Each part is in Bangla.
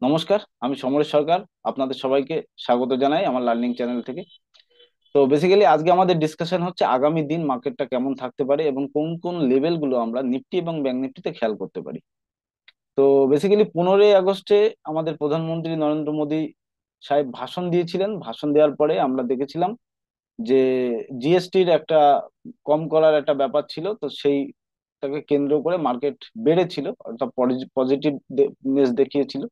নমস্কার, আমি সমরেশ সরকার। আপনাদের সবাইকে স্বাগত জানাই আমার লার্নিং চ্যানেল থেকে। তো বেসিক্যালি আজকে আমাদের ডিসকাশন হচ্ছে আগামী দিন মার্কেটটা কেমন থাকতে পারে এবং কোন কোন লেভেল গুলো আমরা নিফটি এবং ব্যাংক নিফটিতে খেয়াল করতে পারি। তো বেসিক্যালি 15ই আগস্টে আমাদের প্রধানমন্ত্রী নরেন্দ্র মোদী সাহেব ভাষণ দিয়েছিলেন। ভাষণ দেওয়ার পরে আমরা দেখেছিলাম যে জিএসটির একটা কম করার একটা ব্যাপার ছিল, তো সেইটাকে কেন্দ্র করে মার্কেট বেড়েছিল, অর্থাৎ পজিটিভ দেখিয়েছিল।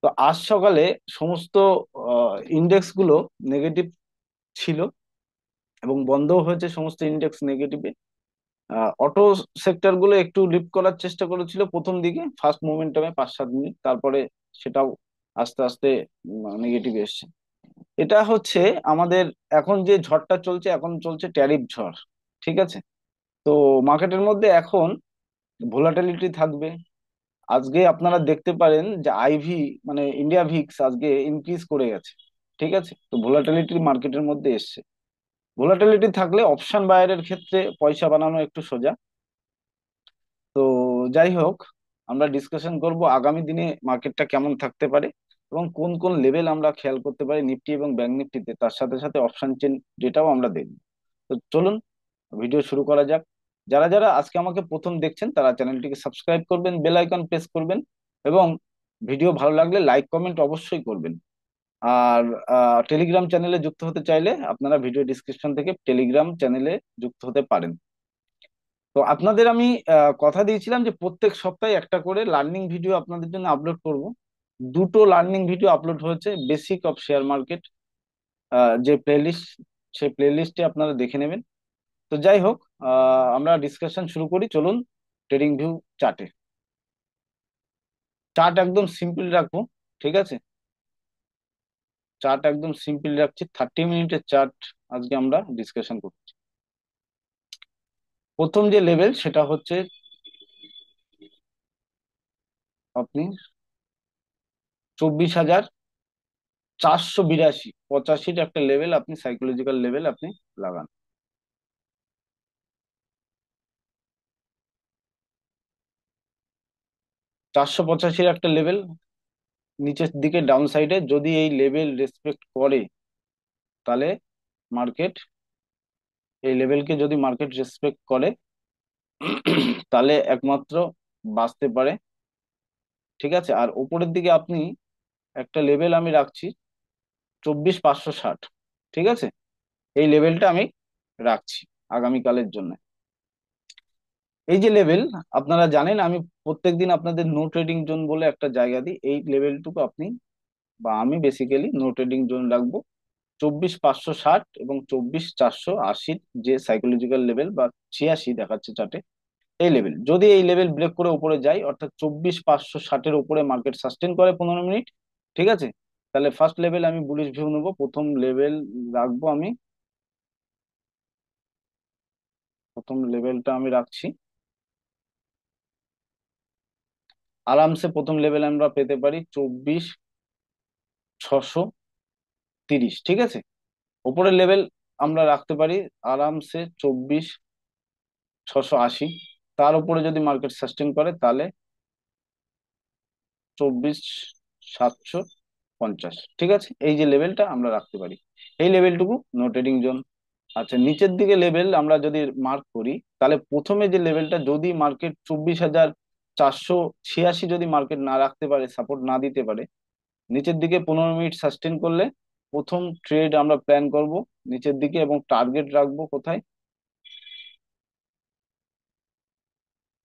তো আজ সকালে সমস্ত ইন্ডেক্স গুলো নেগেটিভ ছিল এবং বন্ধও হয়েছে সমস্ত ইন্ডেক্স নেগেটিভে। অটো সেক্টর গুলো একটু লিফট করার চেষ্টা করেছিল প্রথম দিকে ফার্স্ট মোমেন্টামে 5-7 মিনিট, তারপরে সেটাও আস্তে আস্তে নেগেটিভ এসছে। এটা হচ্ছে আমাদের এখন যে ঝড়টা চলছে, এখন চলছে ট্যারিফ ঝড়। ঠিক আছে। তো মার্কেটের মধ্যে এখন ভোলাটিলিটি থাকবে। আজকে আপনারা দেখতে পারেন যে আইভি মানে ইন্ডিয়া ভিক্স আজকে ইনক্রিজ করে গেছে। ঠিক আছে, তো ভোলাটিলিটি মার্কেটের মধ্যে এসছে। ভোলাটিলিটি থাকলে অপশন বায়ারের ক্ষেত্রে পয়সা বানানো একটু সোজা। তো যাই হোক, আমরা ডিসকাশন করব আগামী দিনে মার্কেটটা কেমন থাকতে পারে এবং কোন কোন লেভেল আমরা খেয়াল করতে পারি নিফটি এবং ব্যাংক নিফটিতে, তার সাথে সাথে অপশন চেন ডেটাও আমরা দেখব। তো চলুন ভিডিও শুরু করা যাক। যারা যারা আজকে আমাকে প্রথম দেখছেন তারা চ্যানেলটিকে সাবস্ক্রাইব করবেন, বেল আইকন প্রেস করবেন এবং ভিডিও ভালো লাগলে লাইক কমেন্ট অবশ্যই করবেন। আর টেলিগ্রাম চ্যানেলে যুক্ত হতে চাইলে আপনারা ভিডিও ডিসক্রিপশন থেকে টেলিগ্রাম চ্যানেলে যুক্ত হতে পারেন। তো আপনাদের আমি কথা দিয়েছিলাম যে প্রত্যেক সপ্তাহে একটা করে লার্নিং ভিডিও আপনাদের জন্য আপলোড করব। দুটো লার্নিং ভিডিও আপলোড হয়েছে, বেসিক অফ শেয়ার মার্কেট যে প্লেলিস্ট, সেই প্লেলিস্টে আপনারা দেখে নেবেন। তো যাই হোক, আমরা ডিসকাশন শুরু করি, চলুন। ট্রেডিং ভিউ চার্টে, চার্ট একদম সিম্পল রাখবো। ঠিক আছে, চার্ট একদম সিম্পল রাখছি, 30 মিনিটের চার্ট আজকে আমরা ডিসকাশন করছি। প্রথম যে লেভেল সেটা হচ্ছে আপনি 24,482 85 একটা লেভেল, আপনি সাইকোলজিক্যাল লেভেল আপনি লাগান। 485 একটা লেভেল নিচের দিকে ডাউন সাইডে, যদি এই লেভেল রেসপেক্ট করে তাহলে মার্কেট, এই লেভেলকে যদি মার্কেট রেসপেক্ট করে তাহলে একমাত্র বাঁচতে পারে। ঠিক আছে, আর উপরের দিকে আপনি একটা লেভেল আমি রাখছি 24,560। ঠিক আছে, এই লেভেলটা আমি রাখছি আগামীকালের জন্য। এই যে লেভেল, আপনারা জানেন আমি প্রত্যেকদিন আপনাদের নো ট্রেডিং জোন বলে একটা জায়গা দিই। এই লেভেলটুকু আপনি বা আমি বেসিক্যালি নো ট্রেডিং জোন রাখবো 24,560 এবং 24,480, যে সাইকোলজিক্যাল লেভেল বা 86 দেখাচ্ছে চার্টে। এই লেভেল যদি এই লেভেল ব্রেক করে উপরে যায়, অর্থাৎ 24,560-এর উপরে মার্কেট সাস্টেন করে 15 মিনিট, ঠিক আছে, তাহলে ফার্স্ট লেভেল আমি বুলিশ ভিউ নেবো। প্রথম লেভেল রাখবো আমি, প্রথম লেভেলটা আমি রাখছি আরামসে। প্রথম লেভেল আমরা পেতে পারি 24,630। ঠিক আছে, উপরের লেভেল আমরা রাখতে পারি আরামসে 24,680। তার উপরে যদি মার্কেট সাস্টেন করে তাহলে 24,750। ঠিক আছে, এই যে লেভেলটা আমরা রাখতে পারি, এই লেভেলটুকু নো ট্রেডিং জোন। আচ্ছা, নিচের দিকে লেভেল আমরা যদি মার্ক করি, তাহলে প্রথমে যে লেভেলটা যদি মার্কেট 24,486 যদি মার্কেট না রাখতে পারে, সাপোর্ট না দিতে পারে, নিচের দিকে 15 মিনিট সাস্টেন করলে প্রথম ট্রেড আমরা প্ল্যান করব নিচের দিকে এবং টার্গেট রাখবো কোথায়,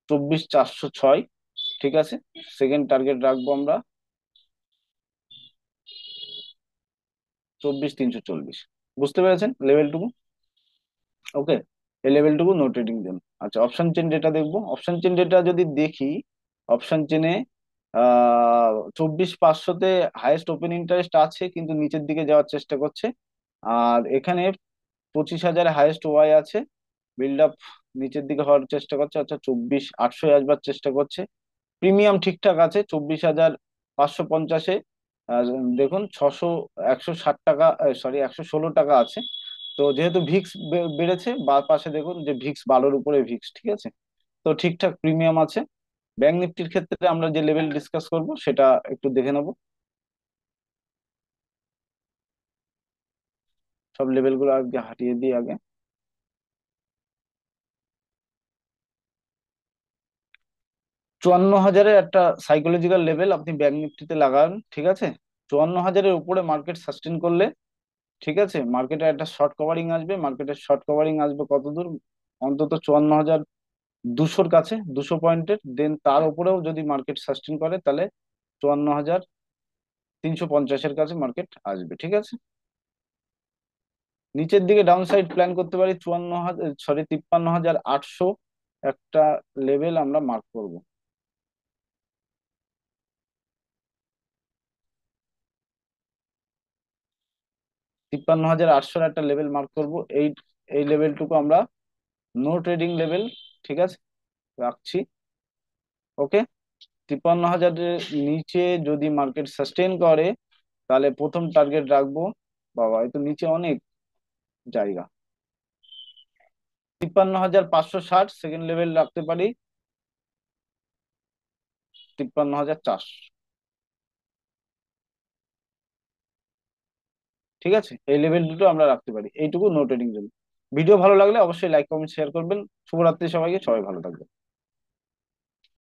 24,406। ঠিক আছে, সেকেন্ড টার্গেট রাখবো আমরা 24,340। বুঝতে পেরেছেন লেভেলটুকু? ওকে, এই লেভেলটুকু নো ট্রেডিং জোন। আচ্ছা, অপশন চেন ডেটা দেখবো। অপশন চেন ডেটা যদি দেখি, অপশন চেনে 24,500-তে হাইয়েস্ট ওপেন ইন্টারেস্ট আছে কিন্তু নিচের দিকে যাওয়ার চেষ্টা করছে। আর এখানে 25,000 হাইয়েস্ট ওয়াই আছে, বিল্ড আপ নিচের দিকে হওয়ার চেষ্টা করছে, আচ্ছা 24,800 আসবার চেষ্টা করছে। প্রিমিয়াম ঠিকঠাক আছে 24,550-এ। দেখুন 160 টাকা, সরি 116 টাকা আছে। তো যেহেতু ভিক্স বেড়েছে, বা পাশে দেখুন যে ভিক্স 12-র উপরে ভিক্স, ঠিক আছে, তো ঠিকঠাক প্রিমিয়াম আছে। ব্যাংক নিফটির ক্ষেত্রে আমরা যে লেভেল ডিসকাস করব সেটা একটু দেখে নেব। সব লেভেল গুলো আগে হাঁটিয়ে দিই আগে। 54,000-এর একটা সাইকোলজিক্যাল লেভেল আপনি ব্যাংক নিফটিতে লাগান, ঠিক আছে? 54,000-এর উপরে মার্কেট সাস্টেন করলে, ঠিক আছে, মার্কেটে একটা শর্ট কভারিং আসবে। মার্কেটের শর্ট কভারিং আসবে কত দূর? অন্তত 54,200-র কাছে, 200 পয়েন্টের। দেন তার উপরেও যদি মার্কেট সাস্টেন করে, তাহলে 54,350-এর কাছে মার্কেট আসবে, ঠিক আছে? নিচের দিকে ডাউন সাইড প্ল্যান করতে পারি 54,000, সরি, 53,800 একটা লেভেল আমরা মার্ক করব। 53,800-র একটা লেভেল মার্ক করব। এই এই লেভেলটুকু আমরা নো ট্রেডিং লেভেল, ঠিক আছে, রাখছি। ওকে। 53,000-এর নিচে যদি মার্কেট সাস্টেন করে, তাহলে প্রথম টার্গেট রাখবো, বাবা এই তো নিচে অনেক জায়গা, 53,560 সেকেন্ড লেভেল রাখতে পারি, 53,400, ঠিক আছে? এই লেভেল দুটো আমরা রাখতে পারি, এইটুকু নো ট্রেডিং জন্য। ভিডিও ভালো লাগলে অবশ্যই লাইক কমেন্ট শেয়ার করবেন। শুভরাত্রি সবাইকে, সবাই ভালো থাকবেন।